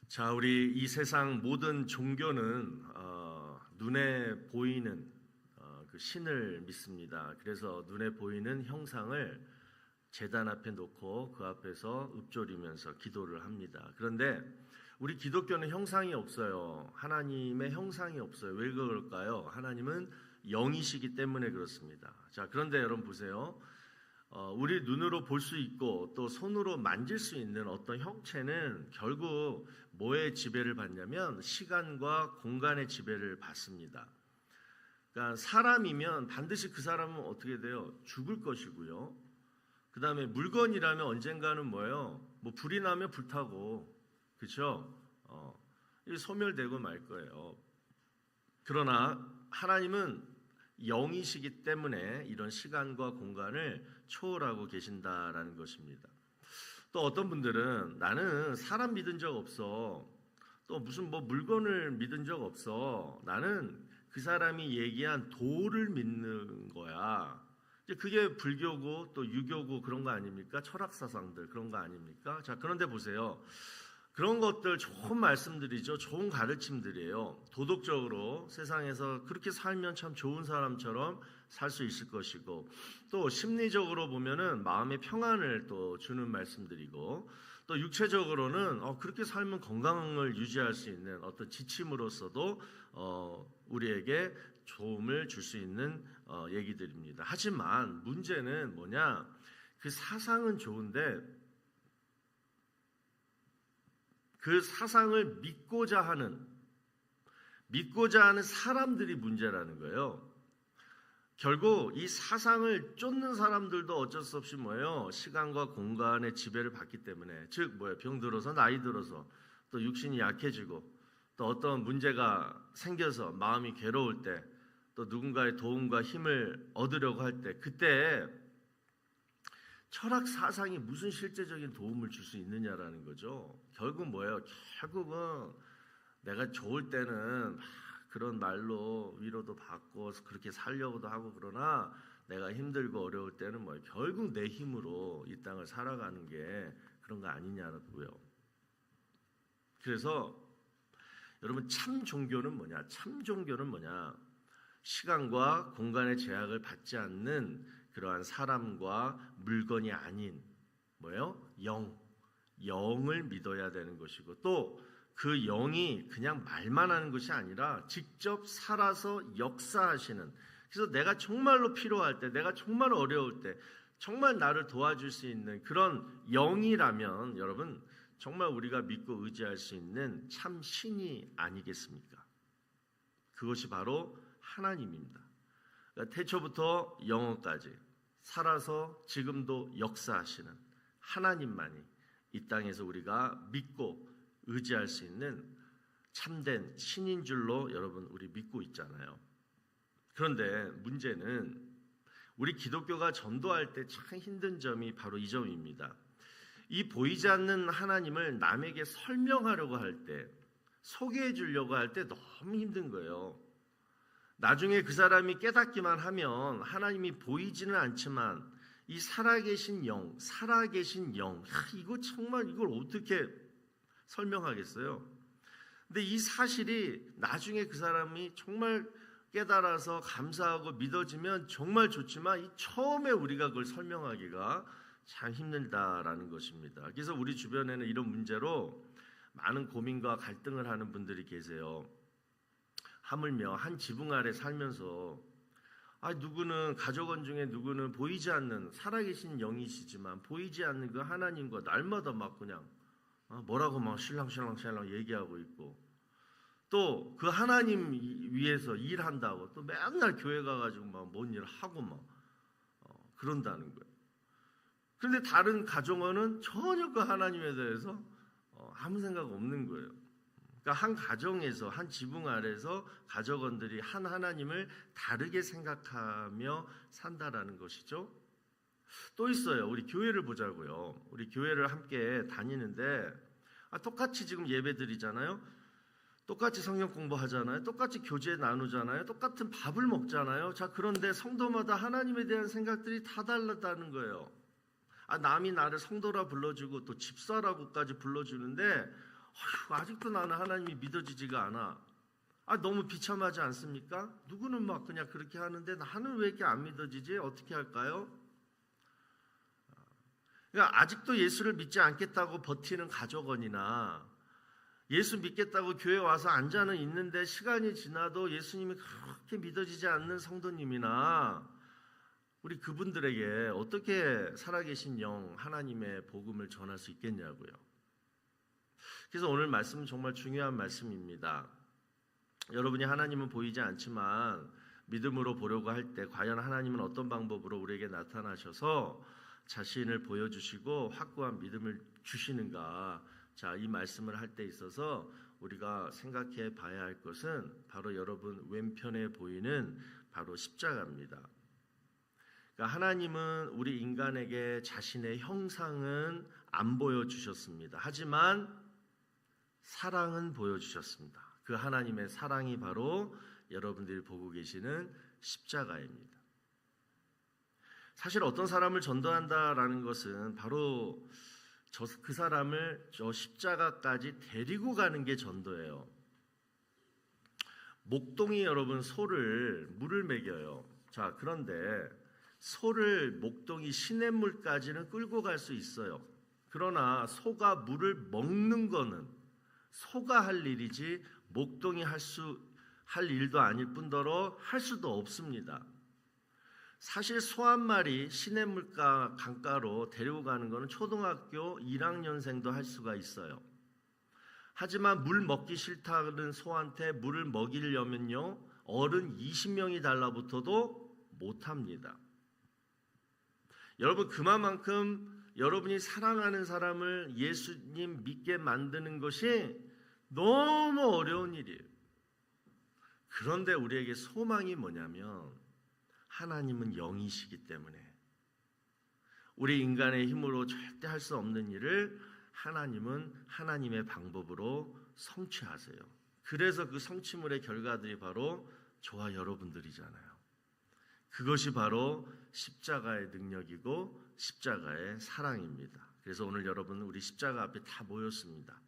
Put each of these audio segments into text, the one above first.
자, 우리 이 세상 모든 종교는 눈에 보이는 그 신을 믿습니다. 그래서 눈에 보이는 형상을 제단 앞에 놓고 그 앞에서 읊조리면서 기도를 합니다. 그런데 우리 기독교는 형상이 없어요. 하나님의 형상이 없어요. 왜 그럴까요? 하나님은 영이시기 때문에 그렇습니다. 자, 그런데 여러분 보세요. 우리 눈으로 볼 수 있고 또 손으로 만질 수 있는 어떤 형체는 결국 뭐의 지배를 받냐면 시간과 공간의 지배를 받습니다. 그러니까 사람이면 반드시 그 사람은 어떻게 돼요? 죽을 것이고요. 그 다음에 물건이라면 언젠가는 뭐예요? 뭐 불이 나면 불타고, 그렇죠? 소멸되고 말 거예요. 그러나 하나님은 영이시기 때문에 이런 시간과 공간을 초월하고 계신다라는 것입니다. 또 어떤 분들은 나는 사람 믿은 적 없어. 또 무슨 뭐 물건을 믿은 적 없어. 나는 그 사람이 얘기한 도를 믿는 거야. 이제 그게 불교고 또 유교고 그런 거 아닙니까? 철학 사상들 그런 거 아닙니까? 자, 그런데 보세요. 그런 것들 좋은 말씀들이죠. 좋은 가르침들이에요. 도덕적으로 세상에서 그렇게 살면 참 좋은 사람처럼 살 수 있을 것이고, 또 심리적으로 보면은 마음의 평안을 또 주는 말씀들이고, 또 육체적으로는 그렇게 살면 건강을 유지할 수 있는 어떤 지침으로서도 우리에게 도움을 줄 수 있는 얘기들입니다. 하지만 문제는 뭐냐? 그 사상은 좋은데 그 사상을 믿고자 하는 사람들이 문제라는 거예요. 결국 이 사상을 쫓는 사람들도 어쩔 수 없이 뭐예요? 시간과 공간의 지배를 받기 때문에, 즉 병 들어서 나이 들어서 또 육신이 약해지고 또 어떤 문제가 생겨서 마음이 괴로울 때, 또 누군가의 도움과 힘을 얻으려고 할 때, 그때 철학 사상이 무슨 실제적인 도움을 줄 수 있느냐라는 거죠. 결국 뭐예요? 결국은 내가 좋을 때는 막 그런 말로 위로도 받고 그렇게 살려고도 하고, 그러나 내가 힘들고 어려울 때는 뭐예요? 결국 내 힘으로 이 땅을 살아가는 게 그런 거 아니냐고요. 그래서 여러분, 참 종교는 뭐냐? 참 종교는 뭐냐? 시간과 공간의 제약을 받지 않는 그러한 사람과 물건이 아닌 뭐예요? 영을 믿어야 되는 것이고, 또 그 영이 그냥 말만 하는 것이 아니라 직접 살아서 역사하시는, 그래서 내가 정말로 필요할 때, 내가 정말 어려울 때 정말 나를 도와줄 수 있는 그런 영이라면 여러분, 정말 우리가 믿고 의지할 수 있는 참 신이 아니겠습니까? 그것이 바로 하나님입니다. 그러니까 태초부터 영원까지 살아서 지금도 역사하시는 하나님만이 이 땅에서 우리가 믿고 의지할 수 있는 참된 신인 줄로 여러분 우리 믿고 있잖아요. 그런데 문제는 우리 기독교가 전도할 때 참 힘든 점이 바로 이 점입니다. 이 보이지 않는 하나님을 남에게 설명하려고 할 때, 소개해 주려고 할 때 너무 힘든 거예요. 나중에 그 사람이 깨닫기만 하면 하나님이 보이지는 않지만 이 살아계신 영, 이거 정말 이걸 어떻게 설명하겠어요? 근데 이 사실이 나중에 그 사람이 정말 깨달아서 감사하고 믿어지면 정말 좋지만 이 처음에 우리가 그걸 설명하기가 참 힘들다라는 것입니다. 그래서 우리 주변에는 이런 문제로 많은 고민과 갈등을 하는 분들이 계세요. 하물며 한 지붕 아래 살면서 누구는 가족원 중에 누구는 보이지 않는 살아계신 영이시지만 보이지 않는 그 하나님과 날마다 막 그냥 뭐라고 막 실랑실랑 얘기하고 있고, 또 그 하나님 위해서 일한다고 또 맨날 교회 가가지고 막 뭔 일 하고 막 그런다는 거예요. 그런데 다른 가정원은 전혀 그 하나님에 대해서 아무 생각 없는 거예요. 그러니까 한 가정에서, 한 지붕 아래에서 가족원들이 한 하나님을 다르게 생각하며 산다라는 것이죠. 또 있어요. 우리 교회를 보자고요. 우리 교회를 함께 다니는데 똑같이 지금 예배 드리잖아요. 똑같이 성경 공부하잖아요. 똑같이 교제 나누잖아요. 똑같은 밥을 먹잖아요. 자, 그런데 성도마다 하나님에 대한 생각들이 다 달랐다는 거예요. 남이 나를 성도라 불러주고 또 집사라고까지 불러주는데 아직도 나는 하나님이 믿어지지가 않아. 너무 비참하지 않습니까? 누구는 막 그냥 그렇게 하는데 나는 왜 이렇게 안 믿어지지? 어떻게 할까요? 그러니까 아직도 예수를 믿지 않겠다고 버티는 가족원이나 예수 믿겠다고 교회 와서 앉아는 있는데 시간이 지나도 예수님이 그렇게 믿어지지 않는 성도님이나 우리 그분들에게 어떻게 살아계신 영 하나님의 복음을 전할 수 있겠냐고요. 그래서 오늘 말씀은 정말 중요한 말씀입니다. 여러분이 하나님은 보이지 않지만 믿음으로 보려고 할 때 과연 하나님은 어떤 방법으로 우리에게 나타나셔서 자신을 보여주시고 확고한 믿음을 주시는가. 자, 이 말씀을 할 때 있어서 우리가 생각해 봐야 할 것은 바로 여러분 왼편에 보이는 바로 십자가입니다. 그러니까 하나님은 우리 인간에게 자신의 형상은 안 보여주셨습니다. 하지만 사랑은 보여주셨습니다. 그 하나님의 사랑이 바로 여러분들이 보고 계시는 십자가입니다. 사실 어떤 사람을 전도한다라는 것은 바로 그 사람을 저 십자가까지 데리고 가는 게 전도예요. 목동이 여러분 소를 물을 먹여요. 자, 그런데 소를 목동이 시냇물까지는 끌고 갈 수 있어요. 그러나 소가 물을 먹는 거는 소가 할 일이지 목동이 할 일도 아닐 뿐더러 할 수도 없습니다. 사실 소 한 마리 시냇물가 강가로 데리고 가는 것은 초등학교 1학년생도 할 수가 있어요. 하지만 물 먹기 싫다는 소한테 물을 먹이려면요 어른 20명이 달라붙어도 못합니다. 여러분 그만큼 여러분이 사랑하는 사람을 예수님 믿게 만드는 것이 너무 어려운 일이에요. 그런데 우리에게 소망이 뭐냐면 하나님은 영이시기 때문에 우리 인간의 힘으로 절대 할 수 없는 일을 하나님은 하나님의 방법으로 성취하세요. 그래서 그 성취물의 결과들이 바로 저와 여러분들이잖아요. 그것이 바로 십자가의 능력이고 십자가의 사랑입니다. 그래서 오늘 여러분 우리 십자가 앞에 다 모였습니다.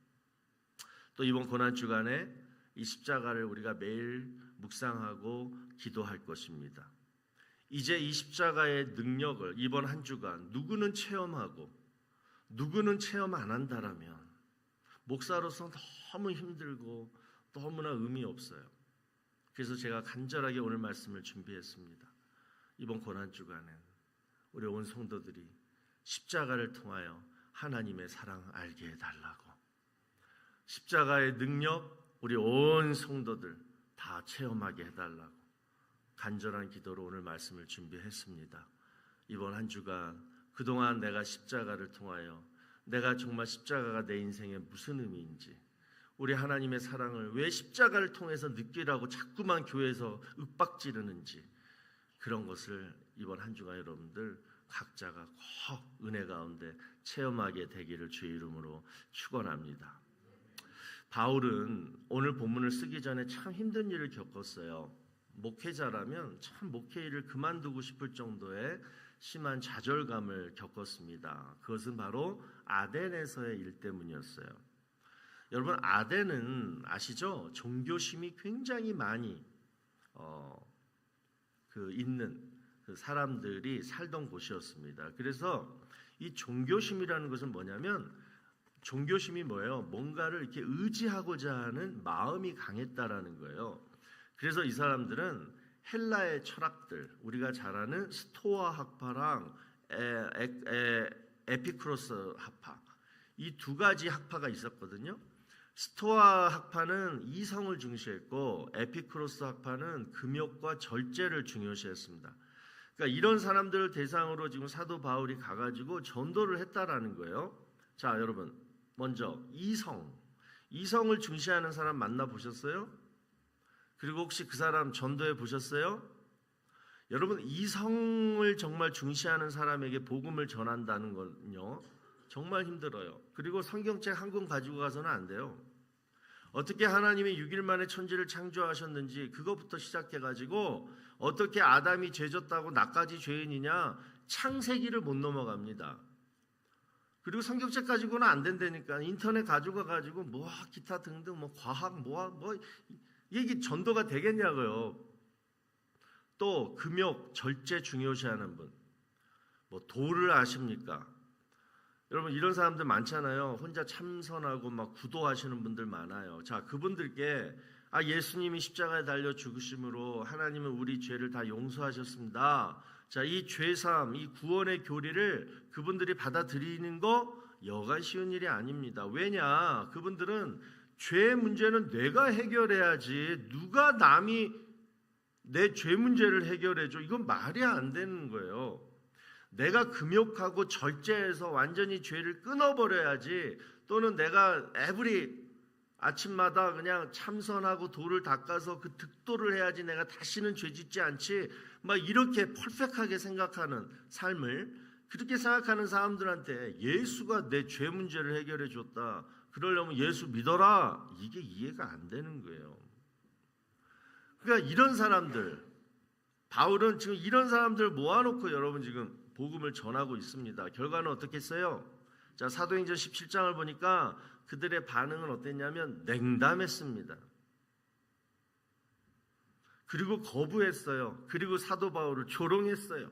또 이번 고난주간에 이 십자가를 우리가 매일 묵상하고 기도할 것입니다. 이제 이 십자가의 능력을 이번 한 주간 누구는 체험하고 누구는 체험 안 한다라면 목사로서 너무 힘들고 너무나 의미 없어요. 그래서 제가 간절하게 오늘 말씀을 준비했습니다. 이번 고난주간엔 우리 온 성도들이 십자가를 통하여 하나님의 사랑을 알게 해달라고, 십자가의 능력 우리 온 성도들 다 체험하게 해달라고 간절한 기도로 오늘 말씀을 준비했습니다. 이번 한 주간 그동안 내가 십자가를 통하여 내가 정말 십자가가 내 인생에 무슨 의미인지, 우리 하나님의 사랑을 왜 십자가를 통해서 느끼라고 자꾸만 교회에서 윽박지르는지, 그런 것을 이번 한 주간 여러분들 각자가 꼭 은혜 가운데 체험하게 되기를 주의 이름으로 축원합니다. 바울은 오늘 본문을 쓰기 전에 참 힘든 일을 겪었어요. 목회자라면 참 목회 일을 그만두고 싶을 정도의 심한 좌절감을 겪었습니다. 그것은 바로 아덴에서의 일 때문이었어요. 여러분 아덴은 아시죠? 종교심이 굉장히 많이 있는 그 사람들이 살던 곳이었습니다. 그래서 이 종교심이라는 것은 뭐냐면, 종교심이 뭐예요? 뭔가를 이렇게 의지하고자 하는 마음이 강했다라는 거예요. 그래서 이 사람들은 헬라의 철학들, 우리가 잘 아는 스토아 학파랑 에피쿠로스 학파, 이 두 가지 학파가 있었거든요. 스토아 학파는 이성을 중시했고 에피쿠로스 학파는 금욕과 절제를 중요시했습니다. 그러니까 이런 사람들을 대상으로 지금 사도 바울이 가가지고 전도를 했다라는 거예요. 자, 여러분 먼저 이성을 중시하는 사람 만나보셨어요? 그리고 혹시 그 사람 전도해 보셨어요? 여러분 이성을 정말 중시하는 사람에게 복음을 전한다는 건요 정말 힘들어요. 그리고 성경책 한 권 가지고 가서는 안 돼요. 어떻게 하나님이 6일 만에 천지를 창조하셨는지 그것부터 시작해가지고 어떻게 아담이 죄졌다고 나까지 죄인이냐, 창세기를 못 넘어갑니다. 그리고 성경책 가지고는 안 된다니까. 인터넷 가지고 가지고 뭐 기타 등등 뭐 과학 뭐 이게 전도가 되겠냐고요. 또 금욕 절제 중요시하는 분, 뭐 도를 아십니까? 여러분 이런 사람들 많잖아요. 혼자 참선하고 막 구도하시는 분들 많아요. 자, 그분들께 예수님이 십자가에 달려 죽으심으로 하나님은 우리 죄를 다 용서하셨습니다. 자, 이 죄사함, 이 구원의 교리를 그분들이 받아들이는 거 여간 쉬운 일이 아닙니다. 왜냐? 그분들은 죄 문제는 내가 해결해야지 누가 남이 내 죄 문제를 해결해줘. 이건 말이 안 되는 거예요. 내가 금욕하고 절제해서 완전히 죄를 끊어버려야지, 또는 내가 아침마다 그냥 참선하고 돌을 닦아서 그 득도를 해야지 내가 다시는 죄 짓지 않지, 막 이렇게 퍼펙트하게 생각하는 삶을, 그렇게 생각하는 사람들한테 예수가 내 죄 문제를 해결해 줬다, 그러려면 예수 믿어라, 이게 이해가 안 되는 거예요. 그러니까 이런 사람들, 바울은 지금 이런 사람들 모아놓고 여러분 지금 복음을 전하고 있습니다. 결과는 어떻겠어요? 자, 사도행전 17장을 보니까 그들의 반응은 어땠냐면 냉담했습니다. 그리고 거부했어요. 그리고 사도 바울을 조롱했어요.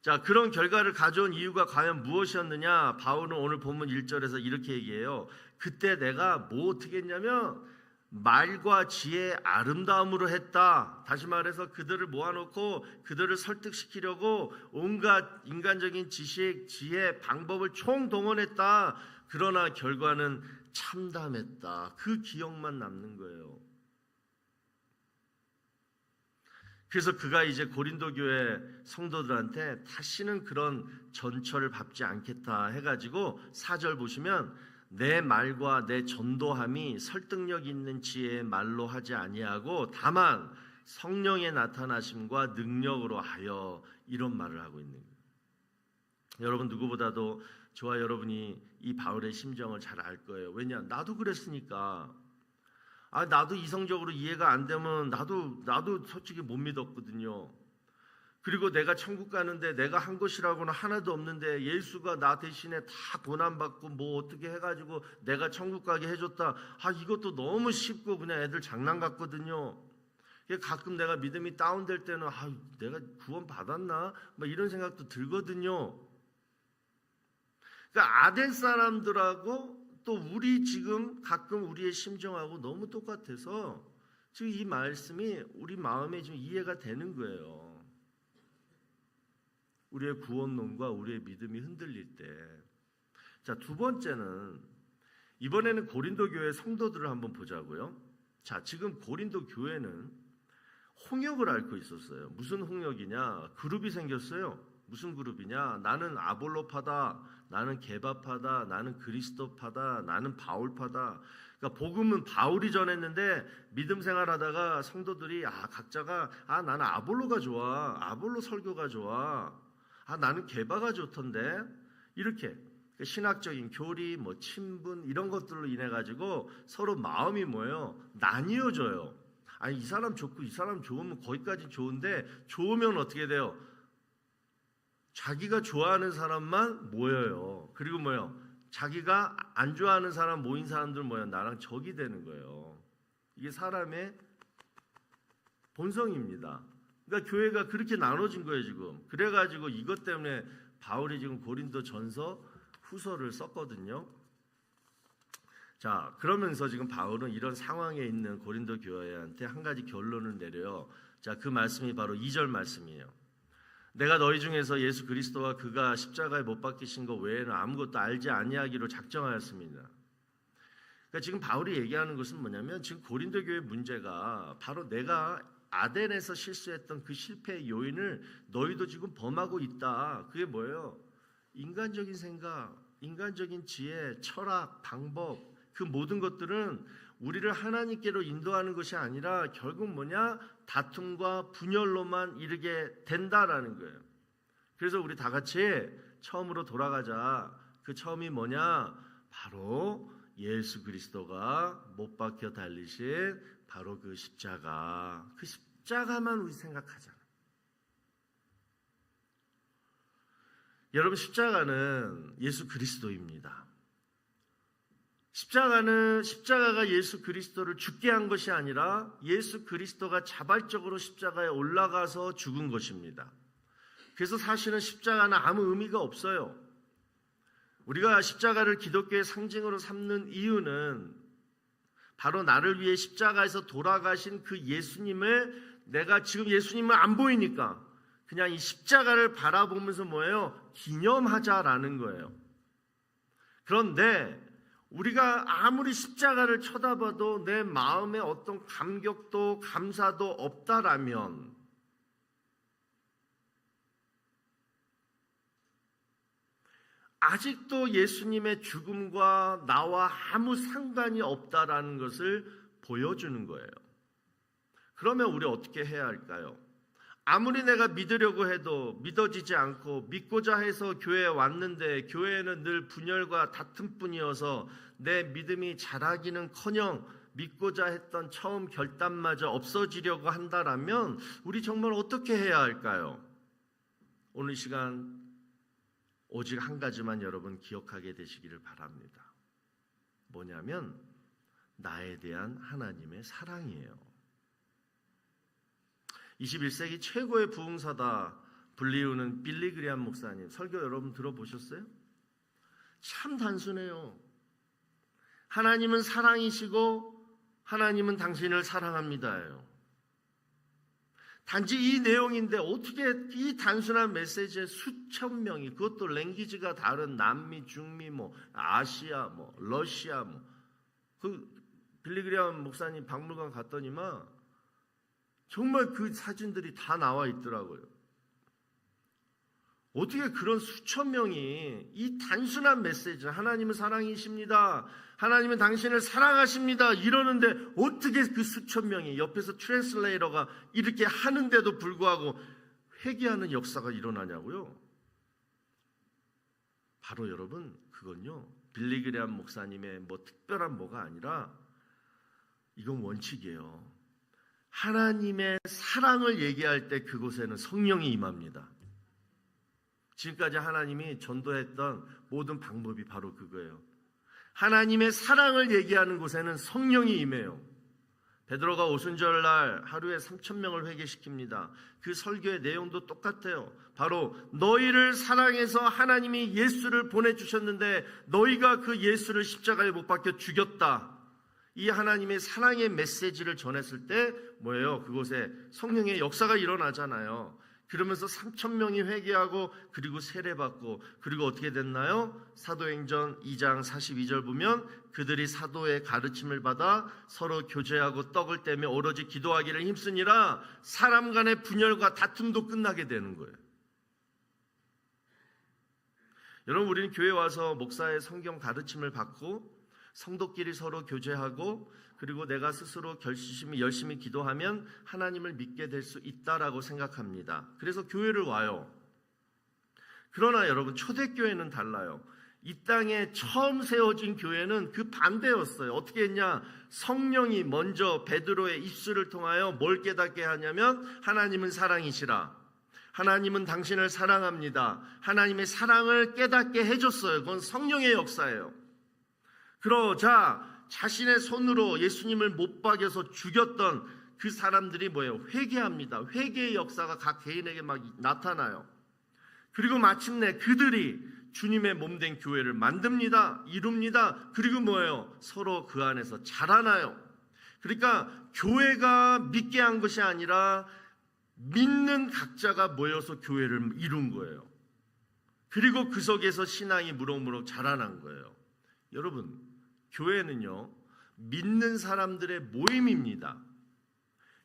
자, 그런 결과를 가져온 이유가 과연 무엇이었느냐? 바울은 오늘 본문 1절에서 이렇게 얘기해요. 그때 내가 뭐 어떻게 했냐면 말과 지혜의 아름다움으로 했다. 다시 말해서 그들을 모아놓고 그들을 설득시키려고 온갖 인간적인 지식, 지혜, 방법을 총동원했다. 그러나 결과는 참담했다. 그 기억만 남는 거예요. 그래서 그가 이제 고린도 교회 성도들한테 다시는 그런 전철을 밟지 않겠다 해가지고 4절 보시면 내 말과 내 전도함이 설득력 있는 지혜의 말로 하지 아니하고 다만 성령의 나타나심과 능력으로 하여, 이런 말을 하고 있는 거예요. 여러분 누구보다도 저와 여러분이 이 바울의 심정을 잘 알 거예요. 왜냐? 나도 그랬으니까. 나도 이성적으로 이해가 안 되면 나도 솔직히 못 믿었거든요. 그리고 내가 천국 가는데 내가 한 것이라고는 하나도 없는데 예수가 나 대신에 다 고난받고 뭐 어떻게 해가지고 내가 천국 가게 해줬다. 이것도 너무 쉽고 그냥 애들 장난 같거든요. 가끔 내가 믿음이 다운될 때는 내가 구원 받았나? 막 이런 생각도 들거든요. 그러니까 아덴 사람들하고 또 우리 지금 가끔 우리의 심정하고 너무 똑같아서 지금 이 말씀이 우리 마음에 좀 이해가 되는 거예요. 우리의 구원론과 우리의 믿음이 흔들릴 때. 자, 두 번째는 이번에는 고린도 교회 성도들을 한번 보자고요. 자, 지금 고린도 교회는 홍역을 앓고 있었어요. 무슨 홍역이냐? 그룹이 생겼어요. 무슨 그룹이냐? 나는 아볼로파다, 나는 케바파다, 나는 그리스도파다, 나는 바울파다. 그러니까 복음은 바울이 전했는데 믿음 생활하다가 성도들이 각자가 나는 아볼로가 좋아, 아볼로 설교가 좋아, 나는 게바가 좋던데, 이렇게 신학적인 교리, 뭐 친분 이런 것들로 인해 가지고 서로 마음이 뭐예요? 나뉘어져요. 이 사람 좋고 이 사람 좋으면 거기까지 좋은데, 좋으면 어떻게 돼요? 자기가 좋아하는 사람만 모여요. 그리고 뭐예요? 자기가 안 좋아하는 사람 모인 사람들 뭐예요? 나랑 적이 되는 거예요. 이게 사람의 본성입니다. 그러니까 교회가 그렇게 나눠진 거예요 지금. 그래가지고 이것 때문에 바울이 지금 고린도 전서 후서를 썼거든요. 자, 그러면서 지금 바울은 이런 상황에 있는 고린도 교회한테 한 가지 결론을 내려요. 자, 그 말씀이 바로 2절 말씀이에요. 내가 너희 중에서 예수 그리스도와 그가 십자가에 못 박히신 것 외에는 아무것도 알지 아니하기로 작정하였습니다. 그러니까 지금 바울이 얘기하는 것은 뭐냐면, 지금 고린도 교회 문제가 바로 내가 아덴에서 실수했던 그 실패의 요인을 너희도 지금 범하고 있다. 그게 뭐예요? 인간적인 생각, 인간적인 지혜, 철학, 방법, 그 모든 것들은 우리를 하나님께로 인도하는 것이 아니라 결국 뭐냐? 다툼과 분열로만 이르게 된다라는 거예요. 그래서 우리 다 같이 처음으로 돌아가자. 그 처음이 뭐냐? 바로 예수 그리스도가 못 박혀 달리신 바로 그 십자가. 그 십자가만 우리 생각하잖아. 여러분, 십자가는 예수 그리스도입니다. 십자가가 예수 그리스도를 죽게 한 것이 아니라 예수 그리스도가 자발적으로 십자가에 올라가서 죽은 것입니다. 그래서 사실은 십자가는 아무 의미가 없어요. 우리가 십자가를 기독교의 상징으로 삼는 이유는 바로 나를 위해 십자가에서 돌아가신 그 예수님을, 내가 지금 예수님을 안 보이니까 그냥 이 십자가를 바라보면서 뭐예요? 기념하자라는 거예요. 그런데 우리가 아무리 십자가를 쳐다봐도 내 마음에 어떤 감격도 감사도 없다라면 아직도 예수님의 죽음과 나와 아무 상관이 없다라는 것을 보여주는 거예요. 그러면 우리 어떻게 해야 할까요? 아무리 내가 믿으려고 해도 믿어지지 않고, 믿고자 해서 교회에 왔는데 교회는 늘 분열과 다툼뿐이어서 내 믿음이 자라기는커녕 믿고자 했던 처음 결단마저 없어지려고 한다라면 우리 정말 어떻게 해야 할까요? 오늘 시간 오직 한 가지만 여러분 기억하게 되시기를 바랍니다. 뭐냐면 나에 대한 하나님의 사랑이에요. 21세기 최고의 부흥사다 불리우는 빌리 그레이엄 목사님 설교 여러분 들어보셨어요? 참 단순해요. 하나님은 사랑이시고 하나님은 당신을 사랑합니다예요. 단지 이 내용인데 어떻게 이 단순한 메시지에 수천 명이, 그것도 랭귀지가 다른 남미, 중미, 아시아, 러시아, 그 빌리 그레이엄 목사님 박물관 갔더니만 정말 그 사진들이 다 나와 있더라고요. 어떻게 그런 수천 명이 이 단순한 메시지, 하나님은 사랑이십니다, 하나님은 당신을 사랑하십니다 이러는데 어떻게 그 수천 명이 옆에서 트랜슬레이터가 이렇게 하는데도 불구하고 회개하는 역사가 일어나냐고요? 바로 여러분, 그건요 빌리 그레이엄 목사님의 특별한 뭐가 아니라 이건 원칙이에요. 하나님의 사랑을 얘기할 때 그곳에는 성령이 임합니다. 지금까지 하나님이 전도했던 모든 방법이 바로 그거예요. 하나님의 사랑을 얘기하는 곳에는 성령이 임해요. 베드로가 오순절날 하루에 3,000명을 회개시킵니다. 그 설교의 내용도 똑같아요. 바로 너희를 사랑해서 하나님이 예수를 보내주셨는데 너희가 그 예수를 십자가에 못 박혀 죽였다. 이 하나님의 사랑의 메시지를 전했을 때 뭐예요? 그곳에 성령의 역사가 일어나잖아요. 그러면서 3,000명이 회개하고 그리고 세례받고, 그리고 어떻게 됐나요? 사도행전 2장 42절 보면 그들이 사도의 가르침을 받아 서로 교제하고 떡을 떼며 오로지 기도하기를 힘쓰니라 사람 간의 분열과 다툼도 끝나게 되는 거예요. 여러분, 우리는 교회 와서 목사의 성경 가르침을 받고 성도끼리 서로 교제하고 그리고 내가 스스로 열심히 기도하면 하나님을 믿게 될 수 있다라고 생각합니다. 그래서 교회를 와요. 그러나 여러분, 초대교회는 달라요. 이 땅에 처음 세워진 교회는 그 반대였어요. 어떻게 했냐? 성령이 먼저 베드로의 입술을 통하여 뭘 깨닫게 하냐면 하나님은 사랑이시라, 하나님은 당신을 사랑합니다, 하나님의 사랑을 깨닫게 해줬어요. 그건 성령의 역사예요. 그러자 자신의 손으로 예수님을 못 박여서 죽였던 그 사람들이 뭐예요? 회개합니다. 회개의 역사가 각 개인에게 막 나타나요. 그리고 마침내 그들이 주님의 몸된 교회를 만듭니다. 이룹니다. 그리고 뭐예요? 서로 그 안에서 자라나요. 그러니까 교회가 믿게 한 것이 아니라 믿는 각자가 모여서 교회를 이룬 거예요. 그리고 그 속에서 신앙이 무럭무럭 자라난 거예요. 여러분, 교회는요 믿는 사람들의 모임입니다.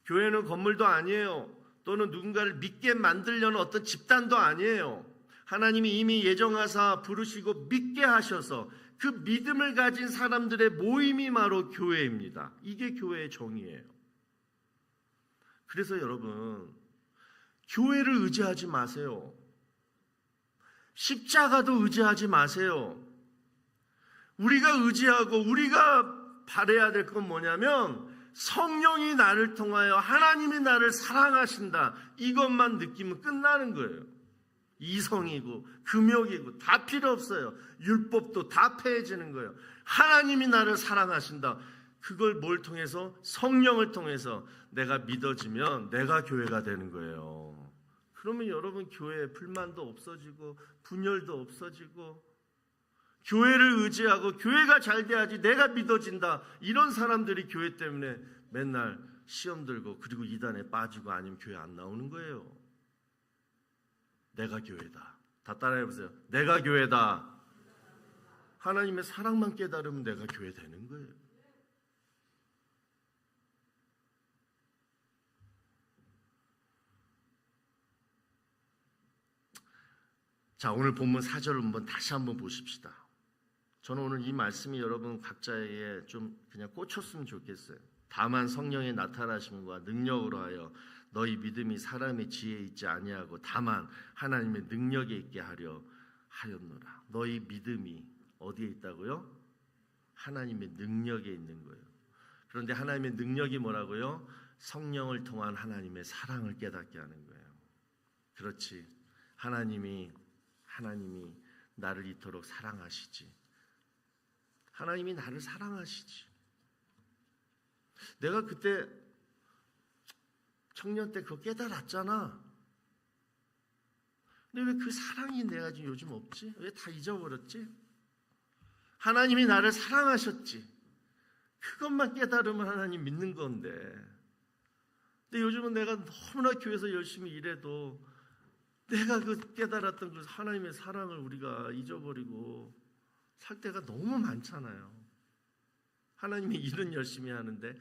교회는 건물도 아니에요. 또는 누군가를 믿게 만들려는 어떤 집단도 아니에요. 하나님이 이미 예정하사 부르시고 믿게 하셔서 그 믿음을 가진 사람들의 모임이 바로 교회입니다. 이게 교회의 정의예요. 그래서 여러분, 교회를 의지하지 마세요. 십자가도 의지하지 마세요. 우리가 의지하고 우리가 바라야 될 건 뭐냐면 성령이 나를 통하여 하나님이 나를 사랑하신다, 이것만 느끼면 끝나는 거예요. 이성이고 금욕이고 다 필요 없어요. 율법도 다 폐해지는 거예요. 하나님이 나를 사랑하신다. 그걸 뭘 통해서? 성령을 통해서 내가 믿어지면 내가 교회가 되는 거예요. 그러면 여러분 교회에 불만도 없어지고 분열도 없어지고 교회를 의지하고 교회가 잘 돼야지 내가 믿어진다. 이런 사람들이 교회 때문에 맨날 시험 들고 그리고 이단에 빠지고 아니면 교회 안 나오는 거예요. 내가 교회다. 다 따라해보세요. 내가 교회다. 하나님의 사랑만 깨달으면 내가 교회 되는 거예요. 자, 오늘 본문 4절을 한번 다시 한번 보십시다. 저는 오늘 이 말씀이 여러분 각자에게 좀 그냥 꽂혔으면 좋겠어요. 다만 성령의 나타나심과 능력으로 하여 너희 믿음이 사람의 지혜에 있지 아니하고 다만 하나님의 능력에 있게 하려 하였노라. 너희 믿음이 어디에 있다고요? 하나님의 능력에 있는 거예요. 그런데 하나님의 능력이 뭐라고요? 성령을 통한 하나님의 사랑을 깨닫게 하는 거예요. 그렇지. 하나님이 나를 이토록 사랑하시지. 하나님이 나를 사랑하시지. 내가 그때 청년 때 그거 깨달았잖아. 근데 왜 그 사랑이 내가 지금 요즘 없지? 왜 다 잊어버렸지? 하나님이 나를 사랑하셨지. 그것만 깨달으면 하나님 믿는 건데. 근데 요즘은 내가 너무나 교회에서 열심히 일해도 내가 그 깨달았던 그 하나님의 사랑을 우리가 잊어버리고 살 때가 너무 많잖아요. 하나님이 일은 열심히 하는데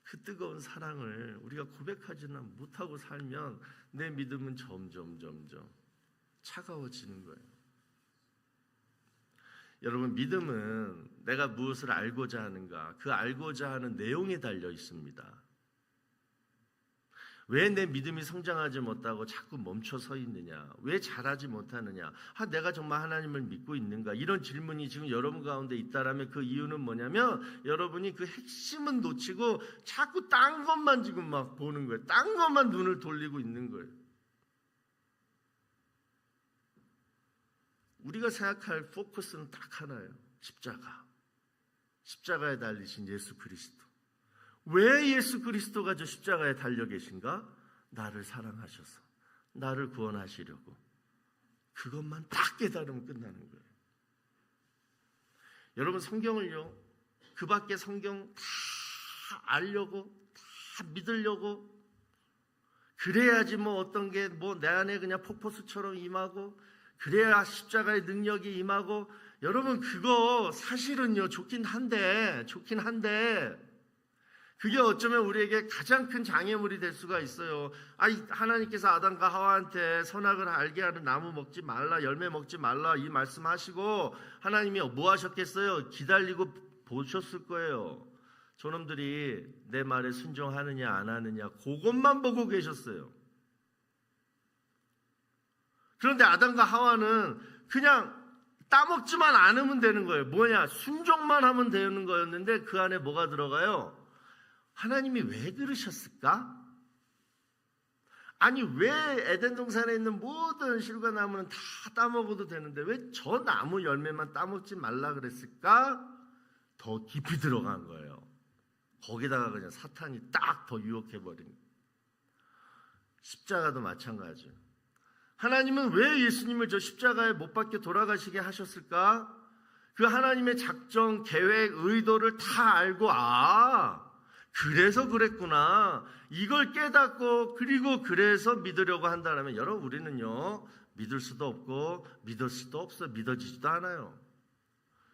그 뜨거운 사랑을 우리가 고백하지는 못하고 살면 내 믿음은 점점 차가워지는 거예요. 여러분, 믿음은 내가 무엇을 알고자 하는가, 그 알고자 하는 내용에 달려 있습니다. 왜 내 믿음이 성장하지 못하고 자꾸 멈춰 서 있느냐? 왜 잘하지 못하느냐? 내가 정말 하나님을 믿고 있는가? 이런 질문이 지금 여러분 가운데 있다라면 그 이유는 뭐냐면 여러분이 그 핵심은 놓치고 자꾸 딴 것만 지금 막 보는 거예요. 딴 것만 눈을 돌리고 있는 거예요. 우리가 생각할 포커스는 딱 하나예요. 십자가. 십자가에 달리신 예수 그리스도. 왜 예수 그리스도가 저 십자가에 달려 계신가? 나를 사랑하셔서 나를 구원하시려고. 그것만 딱 깨달으면 끝나는 거예요. 여러분, 성경을요, 그 밖에 성경 다 알려고, 다 믿으려고, 그래야지 뭐 어떤 게 뭐 내 안에 그냥 폭포수처럼 임하고, 그래야 십자가의 능력이 임하고. 여러분, 그거 사실은요 좋긴 한데 그게 어쩌면 우리에게 가장 큰 장애물이 될 수가 있어요. 하나님께서 아담과 하와한테 선악을 알게 하는 나무 먹지 말라, 열매 먹지 말라 이 말씀하시고 하나님이 뭐 하셨겠어요? 기다리고 보셨을 거예요. 저놈들이 내 말에 순종하느냐 안 하느냐 그것만 보고 계셨어요. 그런데 아담과 하와는 그냥 따먹지만 않으면 되는 거예요. 뭐냐? 순종만 하면 되는 거였는데 그 안에 뭐가 들어가요? 하나님이 왜 그러셨을까? 아니, 왜 에덴 동산에 있는 모든 실과 나무는 다 따먹어도 되는데 왜 저 나무 열매만 따먹지 말라 그랬을까? 더 깊이 들어간 거예요. 거기다가 그냥 사탄이 딱 더 유혹해버린 거예요. 십자가도 마찬가지예요. 하나님은 왜 예수님을 저 십자가에 못 박혀 돌아가시게 하셨을까? 그 하나님의 작정, 계획, 의도를 다 알고 그래서 그랬구나. 이걸 깨닫고 그리고 그래서 믿으려고 한다면 여러분, 우리는요 믿을 수도 없고 믿을 수도 없어. 믿어지지도 않아요.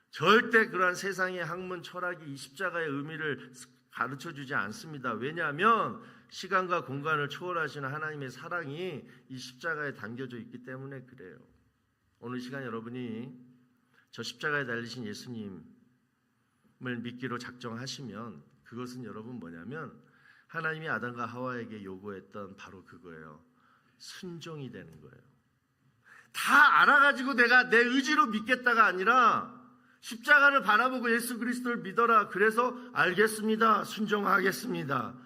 절대 그러한 세상의 학문, 철학이 이 십자가의 의미를 가르쳐주지 않습니다. 왜냐하면 시간과 공간을 초월하시는 하나님의 사랑이 이 십자가에 담겨져 있기 때문에 그래요. 오늘 시간 여러분이 저 십자가에 달리신 예수님을 믿기로 작정하시면 그것은 여러분 뭐냐면 하나님이 아담과 하와에게 요구했던 바로 그거예요. 순종이 되는 거예요. 다 알아가지고 내가 내 의지로 믿겠다가 아니라 십자가를 바라보고 예수 그리스도를 믿어라. 그래서 알겠습니다. 순종하겠습니다.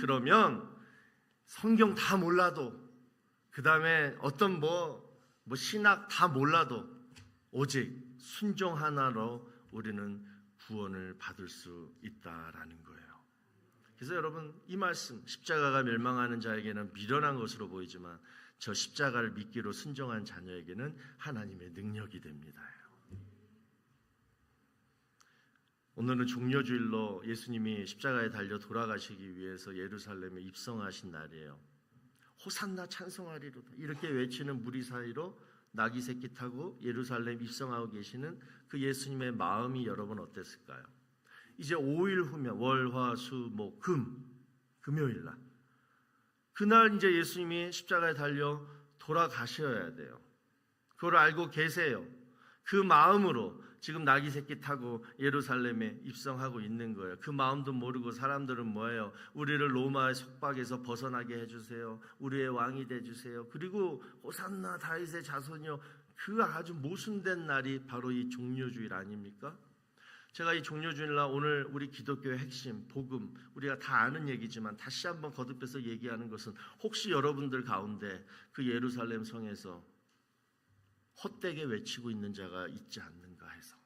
그러면 성경 다 몰라도 그 다음에 어떤 신학 다 몰라도 오직 순종 하나로 우리는 구원을 받을 수 있다라는 거예요. 그래서 여러분, 이 말씀, 십자가가 멸망하는 자에게는 미련한 것으로 보이지만 저 십자가를 믿기로 순종한 자녀에게는 하나님의 능력이 됩니다. 오늘은 종려주일로 예수님이 십자가에 달려 돌아가시기 위해서 예루살렘에 입성하신 날이에요. 호산나 찬송하리로다 이렇게 외치는 무리 사이로 나귀 새끼 타고 예루살렘 입성하고 계시는 그 예수님의 마음이 여러분 어땠을까요? 이제 5일 후면 월, 화, 수, 목, 금요일 날 그날 이제 예수님이 십자가에 달려 돌아가셔야 돼요. 그걸 알고 계세요. 그 마음으로 지금 나귀 새끼 타고 예루살렘에 입성하고 있는 거예요. 그 마음도 모르고 사람들은 뭐예요? 우리를 로마의 속박에서 벗어나게 해주세요. 우리의 왕이 돼주세요. 그리고 호산나 다윗의 자손이요. 그 아주 모순된 날이 바로 이 종려주일 아닙니까? 제가 이 종려주일날 오늘 우리 기독교의 핵심, 복음, 우리가 다 아는 얘기지만 다시 한번 거듭해서 얘기하는 것은 혹시 여러분들 가운데 그 예루살렘 성에서 헛되게 외치고 있는 자가 있지 않는가 해서,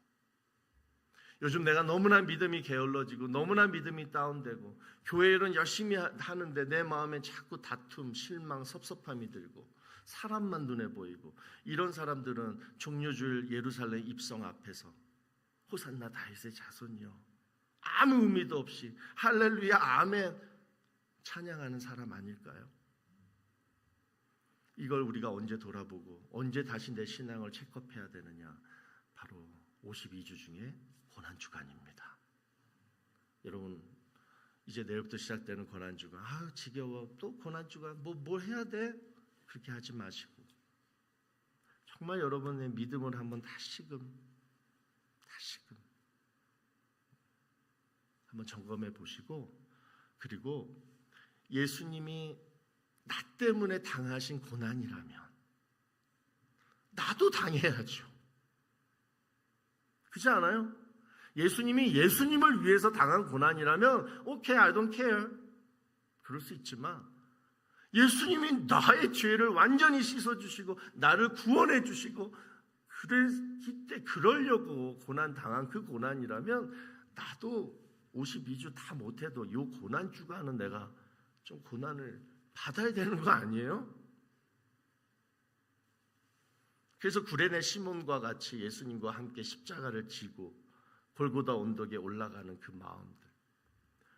요즘 내가 너무나 믿음이 게을러지고 너무나 믿음이 다운되고 교회 일은 열심히 하는데 내 마음에 자꾸 다툼, 실망, 섭섭함이 들고 사람만 눈에 보이고, 이런 사람들은 종려주일 예루살렘 입성 앞에서 호산나 다윗의 자손이요 아무 의미도 없이 할렐루야 아멘 찬양하는 사람 아닐까요? 이걸 우리가 언제 돌아보고 언제 다시 내 신앙을 체크업해야 되느냐? 바로 52주 중에 고난주간입니다. 여러분, 이제 내일부터 시작되는 고난주간, 지겨워, 또 고난주간, 뭘 해야 돼? 그렇게 하지 마시고 정말 여러분의 믿음을 한번 다시금 한번 점검해 보시고, 그리고 예수님이 나 때문에 당하신 고난이라면 나도 당해야죠. 그렇지 않아요? 예수님이 예수님을 위해서 당한 고난이라면 Okay, I don't care. 그럴 수 있지만 예수님이 나의 죄를 완전히 씻어주시고 나를 구원해 주시고 그러려고 고난 당한 그 고난이라면 나도 52주 다 못해도 이 고난 주간은 내가 좀 고난을 받아야 되는 거 아니에요? 그래서 구레네 시몬과 같이 예수님과 함께 십자가를 지고 골고다 언덕에 올라가는 그 마음들.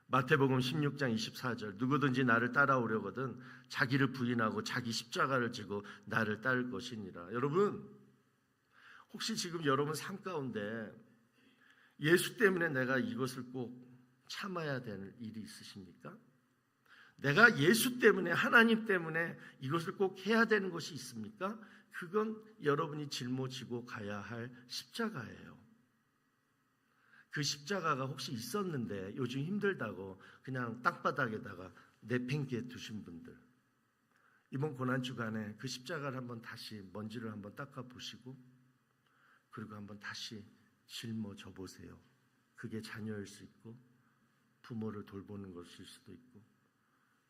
마태복음 16장 24절, 누구든지 나를 따라오려거든 자기를 부인하고 자기 십자가를 지고 나를 따를 것이니라. 여러분, 혹시 지금 여러분 삶 가운데 예수 때문에 내가 이것을 꼭 참아야 되는 일이 있으십니까? 내가 예수 때문에, 하나님 때문에 이것을 꼭 해야 되는 것이 있습니까? 그건 여러분이 짊어지고 가야 할 십자가예요. 그 십자가가 혹시 있었는데 요즘 힘들다고 그냥 땅바닥에다가 내팽개에 두신 분들, 이번 고난주간에 그 십자가를 한번 다시 먼지를 한번 닦아보시고, 그리고 한번 다시 짊어져 보세요. 그게 자녀일 수 있고 부모를 돌보는 것일 수도 있고,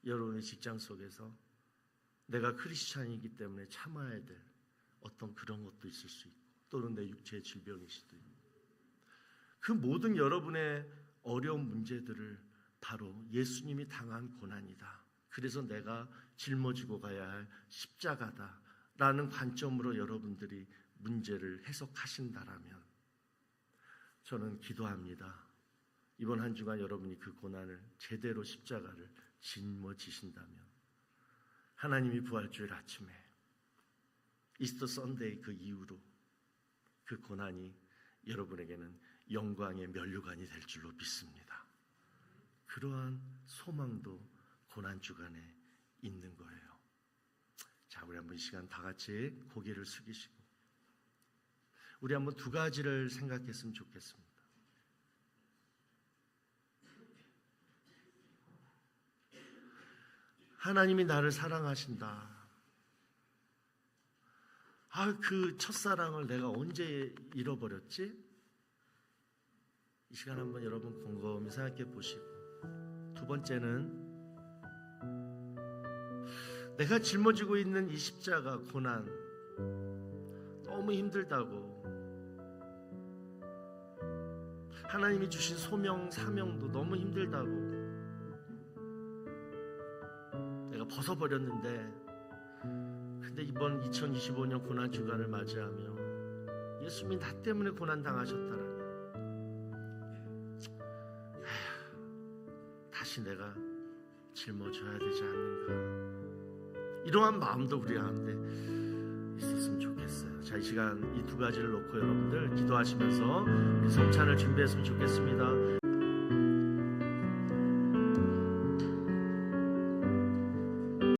여러분의 직장 속에서 내가 크리스찬이기 때문에 참아야 될 어떤 그런 것도 있을 수 있고, 또는 내 육체의 질병일 수도 있고, 그 모든 여러분의 어려운 문제들을 바로 예수님이 당한 고난이다, 그래서 내가 짊어지고 가야 할 십자가다라는 관점으로 여러분들이 문제를 해석하신다라면 저는 기도합니다. 이번 한 주간 여러분이 그 고난을 제대로 십자가를 짊어지신다면 하나님이 부활주일 아침에 이스터 선데이 그 이후로 그 고난이 여러분에게는 영광의 면류관이 될 줄로 믿습니다. 그러한 소망도 고난주간에 있는 거예요. 자, 우리 한번 이 시간 다 같이 고개를 숙이시고 우리 한번 두 가지를 생각했으면 좋겠습니다. 하나님이 나를 사랑하신다. 그 첫사랑을 내가 언제 잃어버렸지? 이 시간 한번 여러분 곰곰이 생각해 보시고, 두 번째는 내가 짊어지고 있는 이 십자가 고난 너무 힘들다고, 하나님이 주신 소명 사명도 너무 힘들다고 내가 벗어버렸는데, 근데 이번 2025년 고난 주간을 맞이하며 예수님이 나 때문에 고난 당하셨다라면 다시 내가 짊어져야 되지 않는가, 이러한 마음도 우리 가운데 있었으면 좋겠어요. 자, 이 시간 이 두 가지를 놓고 여러분들 기도하시면서 우리 성찬을 준비했으면 좋겠습니다.